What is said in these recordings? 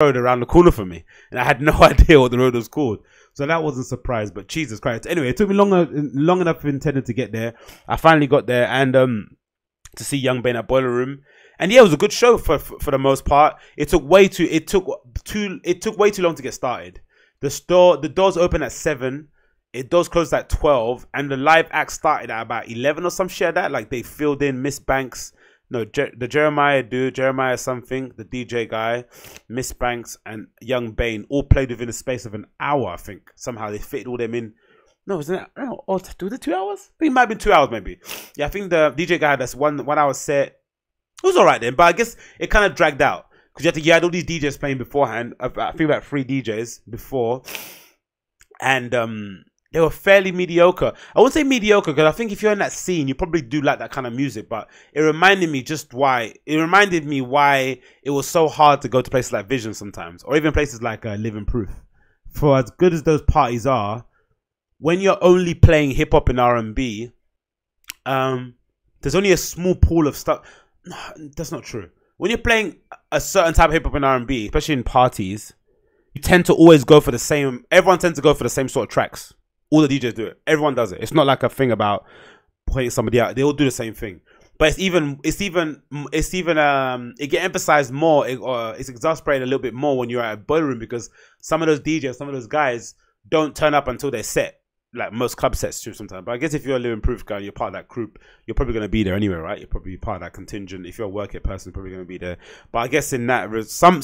road around the corner for me, and I had no idea what the road was called. So that wasn't a surprise, but Jesus Christ. Anyway, it took me long enough intended to get there. I finally got there, and to see Yxung Bane at Boiler Room. And yeah, it was a good show for the most part. It took way too long to get started. The doors open at 7. It does close at 12, and the live act started at about 11 or some shit like that. Like they filled in Miss Banks, no, the Jeremiah something, the DJ guy, Miss Banks, and Yxung Bane all played within a space of an hour. I think somehow they fitted all them in. No, wasn't it? I don't know. Oh, was it 2 hours? I think it might have been 2 hours, maybe. Yeah, I think the DJ guy had this one hour set. It was alright then, but I guess it kind of dragged out because you had all these DJs playing beforehand. I think about 3 DJs before, and they were fairly mediocre. I wouldn't say mediocre because I think if you're in that scene, you probably do like that kind of music. But it reminded me why it was so hard to go to places like Vision sometimes, or even places like Living Proof. For as good as those parties are, when you're only playing hip hop and R&B, there's only a small pool of stuff. No, that's not true. When you're playing a certain type of hip hop and R&B, especially in parties, you tend to always go for the same. Everyone tends to go for the same sort of tracks. All the DJs do it. Everyone does it. It's not like a thing about pointing somebody out. They all do the same thing. But it get emphasized more, or it's exasperated a little bit more when you're at a Boiler Room, because some of those DJs, some of those guys don't turn up until they're set. Like most club sets do sometimes. But I guess if you're a Living Proof guy, you're part of that group, you're probably going to be there anyway, right? You're probably part of that contingent. If you're a work it person, you're probably going to be there. But I guess in that, some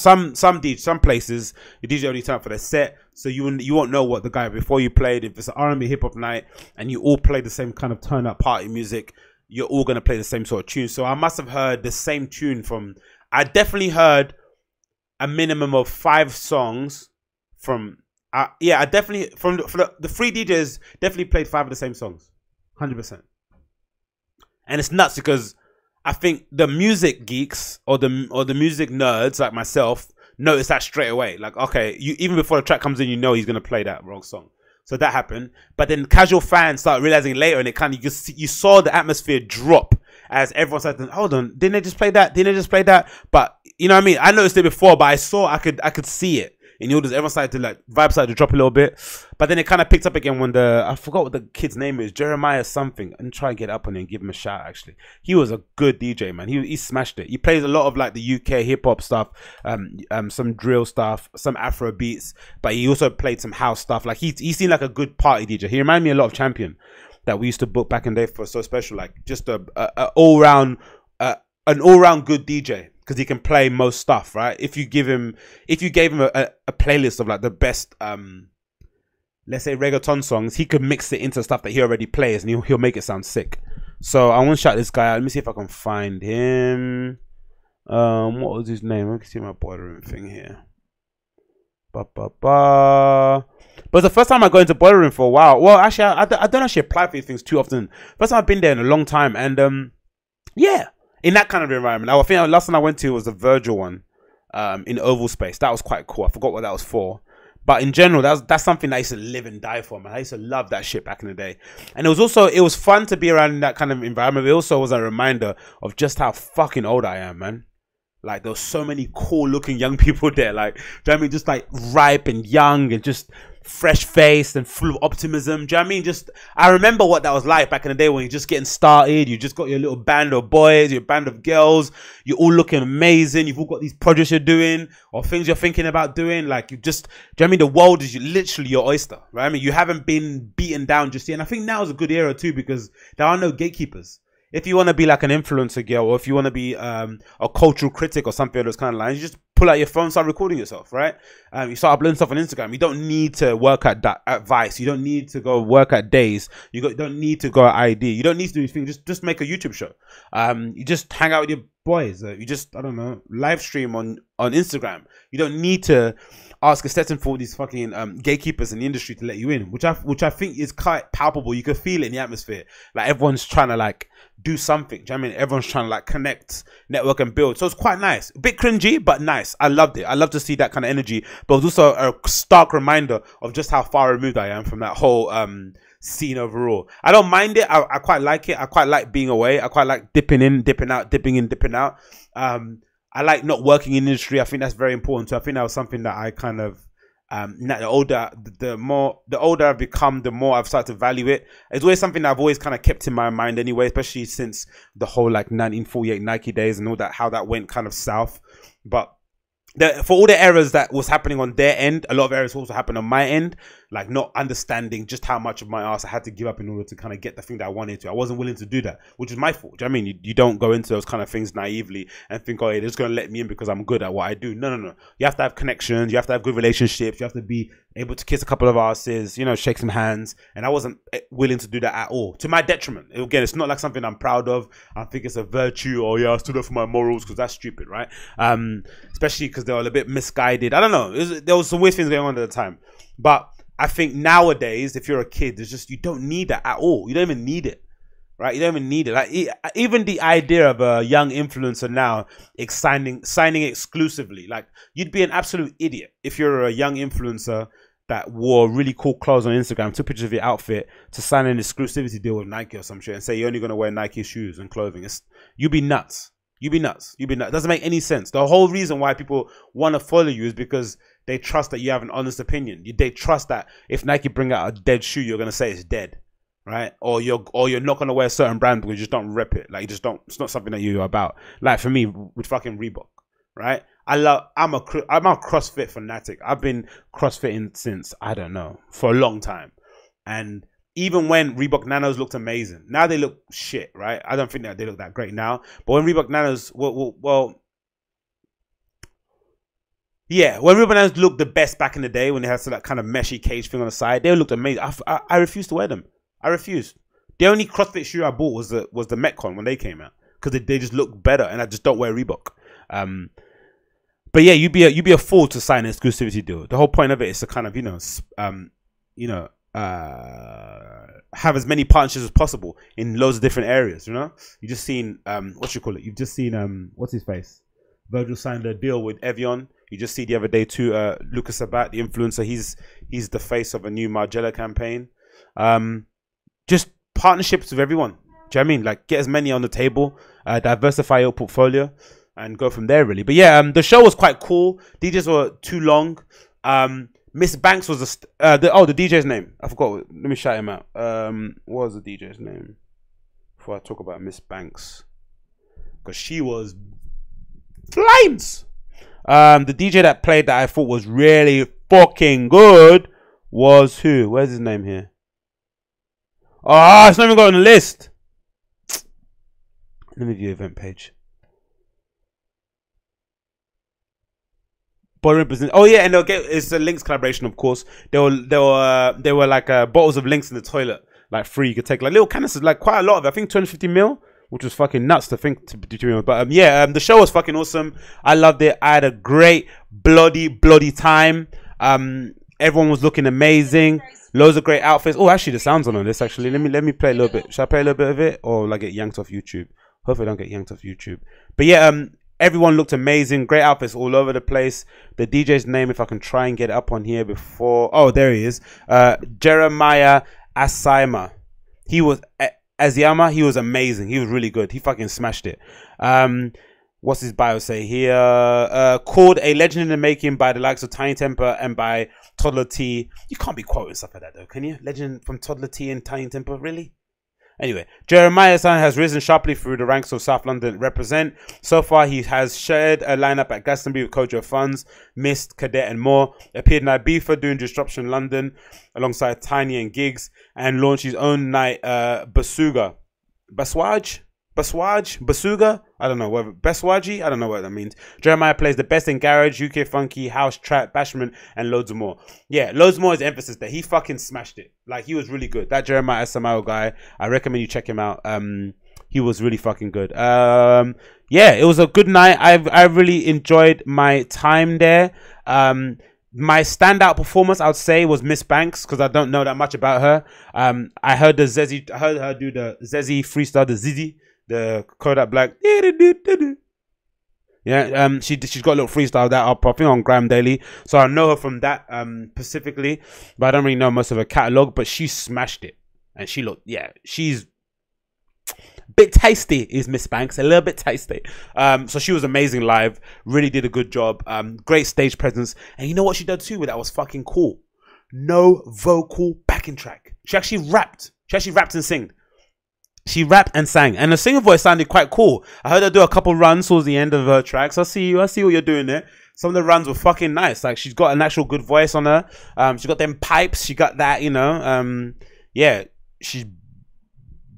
places, your DJ only turn up for their set, so you won't know what the guy before you played. If it's an R&B hip hop night and you all play the same kind of turn up party music, you're all going to play the same sort of tune. So I must have heard the same tune from. I definitely heard a minimum of 5 songs from. Yeah, I definitely from the 3 DJs definitely played 5 of the same songs, 100%. And it's nuts because I think the music geeks or the music nerds like myself notice that straight away. Like, okay, even before the track comes in, you know he's gonna play that wrong song. So that happened. But then casual fans start realizing later, and it kind of you saw the atmosphere drop as everyone started. Hold on, didn't they just play that? Didn't they just play that? But you know what I mean? I noticed it before, but I could see it. And everyone started to like vibe started to drop a little bit, but then it kind of picked up again when I forgot what the kid's name is, Jeremiah something. And try and get up on it and give him a shout. Actually, he was a good DJ, man. He smashed it. He plays a lot of like the UK hip hop stuff, some drill stuff, some Afro beats, but he also played some house stuff. Like he seemed like a good party DJ. He reminded me a lot of Champion that we used to book back in the day for So Special, like just an all round good DJ. Because he can play most stuff, right? If you gave him a playlist of like the best, let's say reggaeton songs, he could mix it into stuff that he already plays, and he'll make it sound sick. So I want to shout this guy out. Let me see if I can find him. What was his name? Let me see my Boiler Room thing here. But it's the first time I go into Boiler Room for a while. Well, actually, I don't actually apply for these things too often. First time I've been there in a long time, and yeah. In that kind of environment, I think the last one I went to was the Virgil one, in Oval Space. That was quite cool. I forgot what that was for, but in general, that's something that I used to live and die for, man. I used to love that shit back in the day, and it was fun to be around in that kind of environment. It also was a reminder of just how fucking old I am, man. Like there was so many cool looking young people there, like, do you know what I mean? Just like ripe and young and just fresh faced and full of optimism. Do you know what I mean? Just, I remember what that was like back in the day when you're just getting started. You just got your little band of boys, your band of girls. You're all looking amazing. You've all got these projects you're doing or things you're thinking about doing. Like you just, do you know what I mean? The world is literally your oyster, right? I mean, you haven't been beaten down just yet. And I think now is a good era too, because there are no gatekeepers. If you want to be like an influencer girl, or if you want to be a cultural critic or something of those kind of lines, you just pull out your phone, start recording yourself, right? You start uploading stuff on Instagram. You don't need to work at Vice. You don't need to go work at Days. You don't need to go at ID. You don't need to do anything. Just make a YouTube show. You just hang out with your boys. You just, I don't know, live stream on Instagram. You don't need to ask a setting for these fucking gatekeepers in the industry to let you in, which I think is quite palpable. You can feel it in the atmosphere. Like everyone's trying to like do something. Do you know what I mean? Everyone's trying to like connect, network, and build. So it's quite nice. A bit cringy, but nice. I loved it. I love to see that kind of energy. But it was also a stark reminder of just how far removed I am from that whole scene overall. I don't mind it. I quite like it. I quite like being away. I quite like dipping in, dipping out, dipping in, dipping out. I like not working in the industry. I think that's very important. So I think that was something that I kind of the older I've become, the more I've started to value it. It's always something that I've always kind of kept in my mind anyway, especially since the whole like 1948 Nike days and all that, how that went kind of south. But for all the errors that was happening on their end, a lot of errors also happened on my end, like not understanding just how much of my ass I had to give up in order to kind of get the thing that I wanted to. I wasn't willing to do that, which is my fault. Do you know what I mean? You don't go into those kind of things naively and think, oh, yeah, they're just going to let me in because I'm good at what I do. No. You have to have connections. You have to have good relationships. You have to be able to kiss a couple of asses, you know, shake some hands. And I wasn't willing to do that at all, to my detriment. Again, it's not like something I'm proud of. I think it's a virtue. Oh, yeah, I stood up for my morals, because that's stupid, right? Especially because they were a bit misguided. I don't know. There was some weird things going on at the time. But I think nowadays, if you're a kid, there's just, you don't need that at all. You don't even need it, right? You don't even need it. Like, even the idea of a young influencer now signing exclusively, like, you'd be an absolute idiot if you're a young influencer that wore really cool clothes on Instagram, took pictures of your outfit, to sign an exclusivity deal with Nike or some shit and say you're only going to wear Nike shoes and clothing. You'd be nuts. You'd be nuts. You'd be nuts. It doesn't make any sense. The whole reason why people want to follow you is because they trust that you have an honest opinion. They trust that if Nike bring out a dead shoe, you're going to say it's dead, right? Or you're not going to wear a certain brand because you just don't rep it. Like, you just don't, it's not something that you're about. Like for me with fucking Reebok, right? I'm a CrossFit fanatic. I've been CrossFitting since, I don't know, for a long time. And even when Reebok Nanos looked amazing, now they look shit, right? I don't think that they look that great now. But when Reebok Nanos, yeah, when Reebok Nanos looked the best back in the day, when they had that kind of meshy cage thing on the side, they looked amazing. I refused to wear them. I refused. The only CrossFit shoe I bought was the Metcon when they came out, because they just look better, and I just don't wear Reebok. But yeah, you'd be a fool to sign an exclusivity deal. The whole point of it is to kind of, have as many partnerships as possible in loads of different areas. You know, you just seen you've just seen what's his face, Virgil signed a deal with Evian. You just see the other day too, Lucas Sabat, the influencer, he's the face of a new Margiela campaign. Just partnerships with everyone. Do you know what I mean? Like, get as many on the table, diversify your portfolio, and go from there, really. But yeah, the show was quite cool. DJs were too long. Miss Banks was the DJ's name. I forgot. Let me shout him out. What was the DJ's name? Before I talk about Miss Banks, because she was flames. The DJ that played that I thought was really fucking good was who? Where's his name here? Oh, it's not even got on the list. Let me view event page. Oh yeah, and they'll get, it's a Lynx collaboration, of course. There were like bottles of Lynx in the toilet, like free. You could take like little canisters, like quite a lot of it. I think 250 ml, which was fucking nuts to think to do. But yeah, the show was fucking awesome. I loved it. I had a great bloody time. Everyone was looking amazing. Loads of great outfits. Oh, actually, the sound's on this. Actually, let me play a little bit. Should I play a little bit of it, or like get yanked off YouTube? Hopefully, I don't get yanked off YouTube. But yeah, everyone looked amazing. Great outfits all over the place. The DJ's name, if I can try and get it up on here before. Oh, there he is. Jeremiah Asaima. He was Aziyama. He was amazing. He was really good. He fucking smashed it. What's his bio say here? Called a legend in the making by the likes of Tiny Temper and by Toddler T. You can't be quoting stuff like that though, can you? Legend from Toddler T and Tiny Temper, really? Anyway, Jeremiah San has risen sharply through the ranks of South London represent. So far, he has shared a lineup at Glastonbury with Kojo Funds, Mist, Cadet, and more. Appeared in Ibiza doing Disruption London alongside Tiny and Gigs, and launched his own night, Basuga. Basuga? I don't know. Beswaji? I don't know what that means. Jeremiah plays the best in garage, UK funky, house, trap, bashment, and loads more. Yeah, loads more is emphasis there. He fucking smashed it. Like, he was really good. That Jeremiah Samayo guy, I recommend you check him out. He was really fucking good. Yeah, it was a good night. I really enjoyed my time there. My standout performance, I would say, was Miss Banks, because I don't know that much about her. I heard her do the Zezzy freestyle, the Zizzy. The Kodak Black, yeah. She's got a little freestyle that up, I think, on Graham Daily, so I know her from that specifically, but I don't really know most of her catalog. But she smashed it, and she looked, yeah, she's bit tasty is Miss Banks, a little bit tasty. So she was amazing live, really did a good job. Great stage presence, and you know what she did too? That was fucking cool. No vocal backing track. She actually rapped. She actually rapped and sang. She rapped and sang, and the singer voice sounded quite cool. I heard her do a couple runs towards the end of her tracks. I see you. I see what you're doing there. Some of the runs were fucking nice. Like, she's got an actual good voice on her. She got them pipes. She got that, you know. Yeah, she's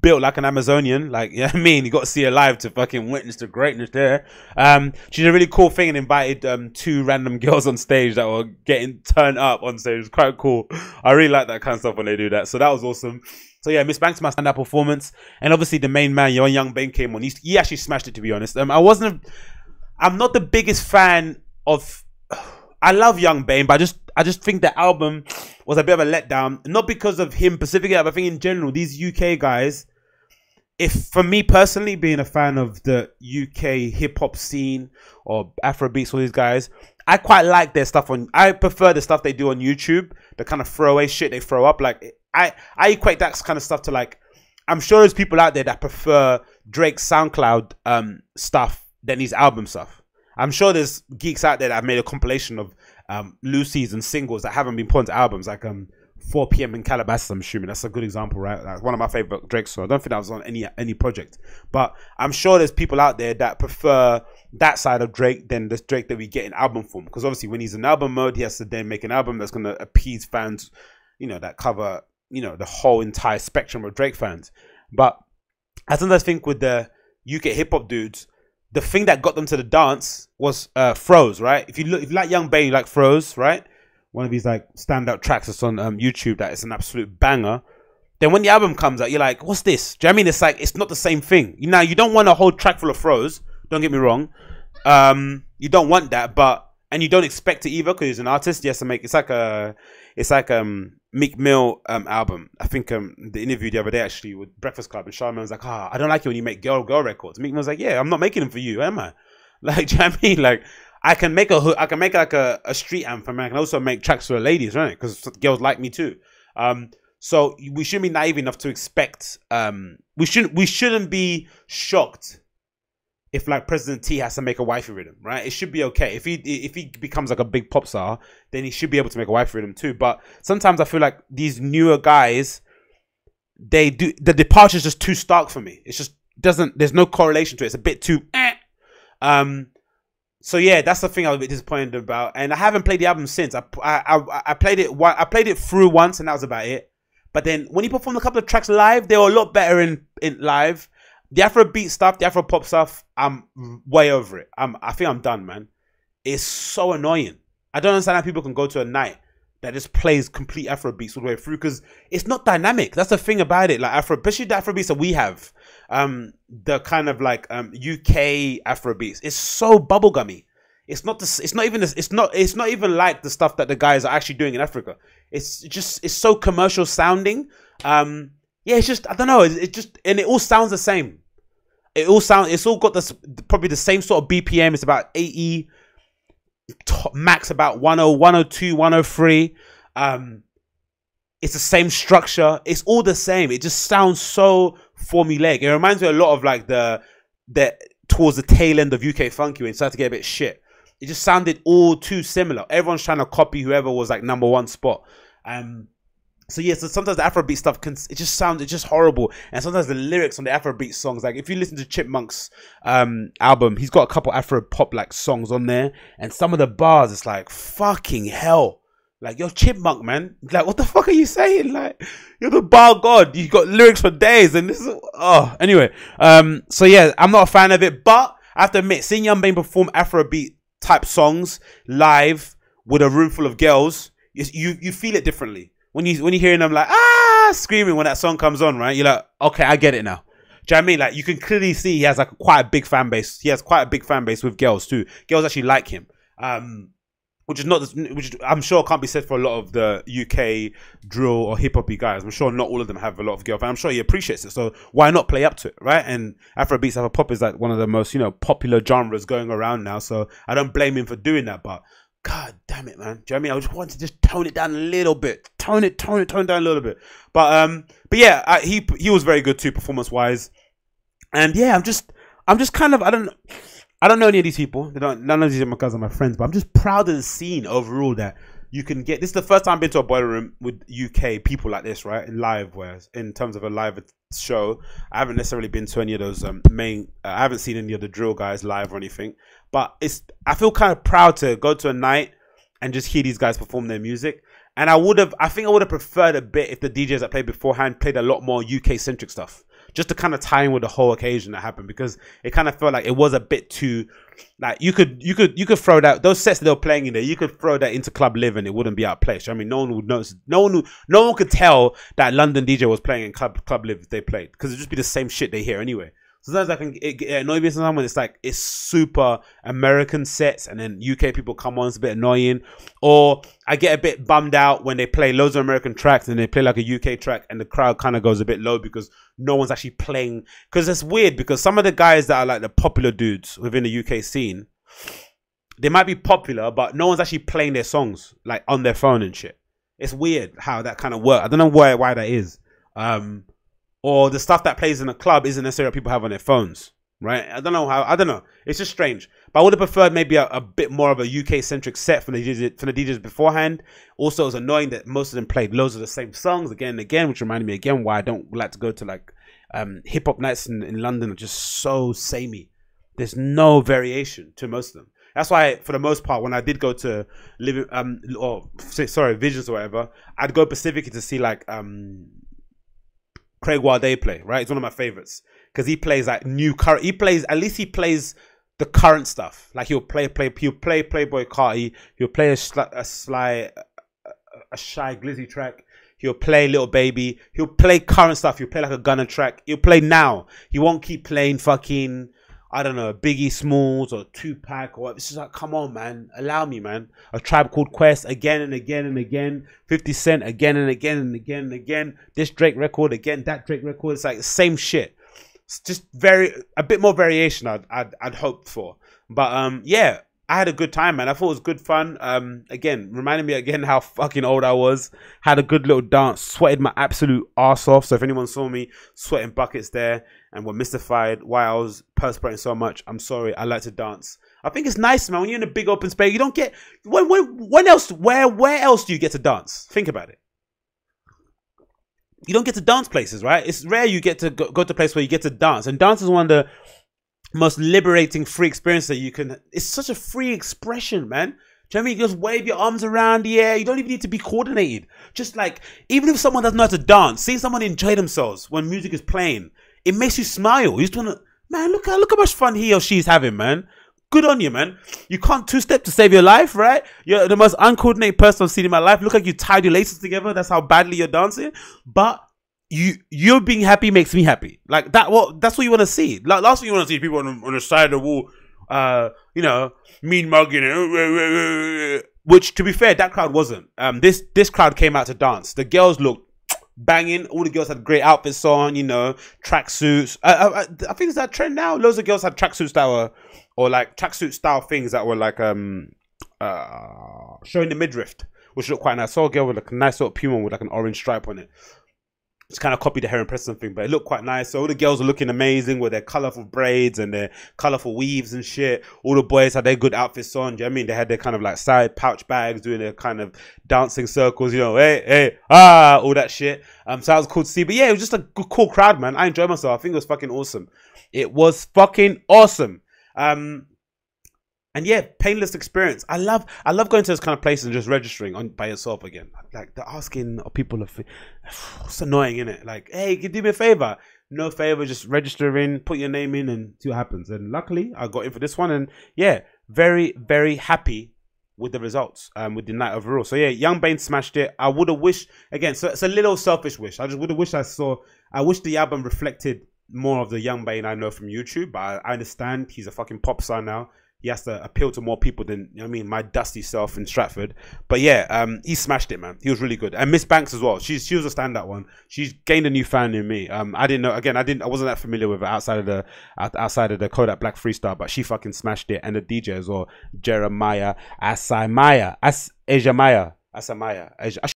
built like an Amazonian. Like, you know what I mean? You got to see her live to fucking witness the greatness there. She did a really cool thing and invited 2 random girls on stage that were getting turned up on stage. It was quite cool. I really like that kind of stuff when they do that. So that was awesome. So yeah, Miss Banks, my standout performance, and obviously the main man, Yxung Bane, came on. He actually smashed it, to be honest. I'm not the biggest fan of. I love Yxung Bane, but I just think the album was a bit of a letdown. Not because of him specifically, but I think in general, these UK guys. If for me personally, being a fan of the UK hip hop scene or Afrobeats, all these guys, I quite like their stuff on. I prefer the stuff they do on YouTube, the kind of throwaway shit they throw up. Like I equate that kind of stuff to, like, I'm sure there's people out there that prefer Drake's SoundCloud stuff than his album stuff. I'm sure there's geeks out there that have made a compilation of Lucy's and singles that haven't been put into albums, like 4 PM in Calabasas. I'm assuming that's a good example, right? That's one of my favorite Drake songs. I don't think that was on any project, but I'm sure there's people out there that prefer that side of Drake than this Drake that we get in album form. Because obviously, when he's in album mode, he has to then make an album that's going to appease fans, you know, that cover, you know, the whole entire spectrum of Drake fans. But I sometimes think with the UK hip hop dudes, the thing that got them to the dance was Froze, right? If you like Yxung Bane, you like Froze, right? One of his like standout tracks that's on YouTube that is an absolute banger. Then when the album comes out, you're like, what's this? Do you know what I mean? It's like, it's not the same thing. Now, you don't want a whole track full of Froze. Don't get me wrong. You don't want that, and you don't expect it either, because he's an artist. He has to make, it's like Meek Mill album. I think the interview the other day actually with Breakfast Club, and Charlamagne was like, I don't like it when you make girl records. Meek Mill's like, yeah, I'm not making them for you, am I? Like, do you know what I mean? Like, I can make like a street anthem, and I can also make tracks for the ladies, right? Because girls like me too. So we shouldn't be naive enough to expect. We shouldn't be shocked if, like, President T has to make a wifey rhythm, right? It should be okay. If he becomes like a big pop star, then he should be able to make a wifey rhythm too. But sometimes I feel like these newer guys, the departure is just too stark for me. It's just there's no correlation to it. It's a bit too. So yeah, that's the thing I was a bit disappointed about, and I haven't played the album since. I played it through once, and that was about it. But then when he performed a couple of tracks live, they were a lot better in live. The Afrobeat stuff, the Afro pop stuff, I'm way over it. I think I'm done, man. It's so annoying. I don't understand how people can go to a night that just plays complete Afrobeats all the way through, because it's not dynamic. That's the thing about it. Like especially the Afrobeats that we have, the kind of like UK Afrobeats, it's so bubblegummy. It's not even like the stuff that the guys are actually doing in Africa. It's so commercial sounding. Yeah, it's just, I don't know. And it all sounds the same. It's all got this, probably the same sort of BPM. It's about 80, max about 10, 102, 103. It's the same structure. It's all the same. It just sounds so formulaic. It reminds me a lot of like the towards the tail end of UK Funky, when it started to get a bit shit. It just sounded all too similar. Everyone's trying to copy whoever was like #1 spot. So yeah, so sometimes the Afrobeat stuff it's just horrible. And sometimes the lyrics on the Afrobeat songs, like if you listen to Chipmunk's album, he's got a couple Afro pop like songs on there, and some of the bars, it's like, fucking hell. Like, you're Chipmunk, man. Like, what the fuck are you saying? Like, you're the bar god. You got lyrics for days, and this is, anyway. So yeah, I'm not a fan of it, but I have to admit, seeing Yxung Bane perform Afrobeat type songs live with a room full of girls, you feel it differently. When you're hearing them like, screaming when that song comes on, right? You're like, okay, I get it now. Do you know what I mean? Like, you can clearly see he has like quite a big fan base. He has quite a big fan base with girls too. Girls actually like him. Which I'm sure can't be said for a lot of the UK drill or hip hoppy guys. I'm sure not all of them have a lot of girl fans. I'm sure he appreciates it. So why not play up to it, right? And Afrobeats, Afro pop is like one of the most, popular genres going around now. So I don't blame him for doing that. But God damn it, man. Do you know what I mean? I just wanted to just tone it down a little bit. Tone it down a little bit. But yeah, he was very good too, performance wise. And yeah, I'm just kind of, I don't know any of these people. None of these are my cousins, my friends, but I'm just proud of the scene overall that you can get. This is the first time I've been to a boiler room with UK people like this, right? In live, whereas in terms of a live show, I haven't necessarily been to any of those main. I haven't seen any of the drill guys live or anything. But I feel kind of proud to go to a night and just hear these guys perform their music. And I think I would have preferred a bit if the DJs that played beforehand played a lot more UK centric stuff, just to kind of tie in with the whole occasion that happened, because it kind of felt like it was a bit too, like you could throw that, those sets that they were playing in there, you could throw that into Club Live and it wouldn't be out of place. I mean, no one would notice. No one could tell that London DJ was playing in Club Live if they played, because it'd just be the same shit they hear anyway. Sometimes it annoys me sometimes when it's like, it's super American sets and then UK people come on, it's a bit annoying. Or I get a bit bummed out when they play loads of American tracks and they play like a UK track and the crowd kind of goes a bit low because no one's actually playing. Because it's weird, because some of the guys that are like the popular dudes within the UK scene, they might be popular, but no one's actually playing their songs like on their phone and shit. It's weird how that kind of works. I don't know why that is. Or the stuff that plays in a club isn't necessarily what people have on their phones, right? I don't know. It's just strange. But I would have preferred maybe a bit more of a UK-centric set from the DJs beforehand. Also, it was annoying that most of them played loads of the same songs again and again, which reminded me again why I don't like to go to like hip-hop nights in London. Are just so samey. There's no variation to most of them. That's why, for the most part, when I did go to Visions or whatever, I'd go specifically to see like Craig Wade play, right? It's one of my favorites because he plays like he plays the current stuff. Like he'll play Playboy Carti, he'll play a Shy Glizzy track, he'll play Little Baby, he'll play current stuff, he'll play like a Gunna track, he'll play now. He won't keep playing fucking, I don't know, Biggie Smalls or Tupac or what. It's just like, come on, man. Allow me, man. A Tribe Called Quest again and again and again. 50 Cent again and again and again and again. This Drake record again, that Drake record. It's like the same shit. It's just a bit more variation I'd hoped for. But yeah, I had a good time, man. I thought it was good fun. Again, reminded me again how fucking old I was. Had a good little dance. Sweated my absolute arse off. So if anyone saw me sweating buckets there and were mystified why I was perspiring so much, I'm sorry. I like to dance. I think it's nice, man. When you're in a big open space, you don't get... When else? Where else do you get to dance? Think about it. You don't get to dance places, right? It's rare you get to go to a place where you get to dance. And dance is one of the most liberating free experience that you can. It's such a free expression, man. Do you know what I mean? You just wave your arms around the air. You don't even need to be coordinated. Just like, even if someone doesn't know how to dance, seeing someone enjoy themselves when music is playing, it makes you smile. You just want to, man, look how much fun he or she's having, man. Good on you, man. You can't two-step to save your life, right? You're the most uncoordinated person I've seen in my life. Look like you tied your laces together. That's how badly you're dancing. But you being happy makes me happy. Like that. That's what you want to see. Like, last thing you want to see people on the side of the wall, you know, mean mugging. Which, to be fair, that crowd wasn't. This crowd came out to dance. The girls looked banging. All the girls had great outfits on. You know, tracksuits. I think it's that trend now. Loads of girls had tracksuits that were, or like tracksuit style things that were like showing the midriff, which looked quite nice. I saw a girl with like a nice sort of Puma with like an orange stripe on it. It's kind of copied the Heron Preston thing, but it looked quite nice. So all the girls were looking amazing with their colourful braids and their colourful weaves and shit. All the boys had their good outfits on. Do you know what I mean? They had their kind of like side pouch bags, doing their kind of dancing circles, you know, hey, all that shit. So that was cool to see. But yeah, it was just a good, cool crowd, man. I enjoyed myself. I think it was fucking awesome. It was fucking awesome. And yeah, painless experience. I love going to those kind of places and just registering by yourself again. Like the asking of people, it's annoying, isn't it? Like, hey, can you do me a favor? No favor, just register in, put your name in, and see what happens. And luckily, I got in for this one, and yeah, very, very happy with the results, with the night overall. So yeah, Yxung Bane smashed it. I would have wished, again, so it's a little selfish wish. I just would have wished I wish the album reflected more of the Yxung Bane I know from YouTube, but I understand he's a fucking pop star now. He has to appeal to more people than, you know what I mean, my dusty self in Stratford. But yeah, he smashed it, man. He was really good. And Miss Banks as well. She was a standout one. She's gained a new fan in me. I didn't know. Again, I wasn't that familiar with her outside of the Kodak Black freestyle, but she fucking smashed it. And the DJ as well, Jeremiah Asamaya.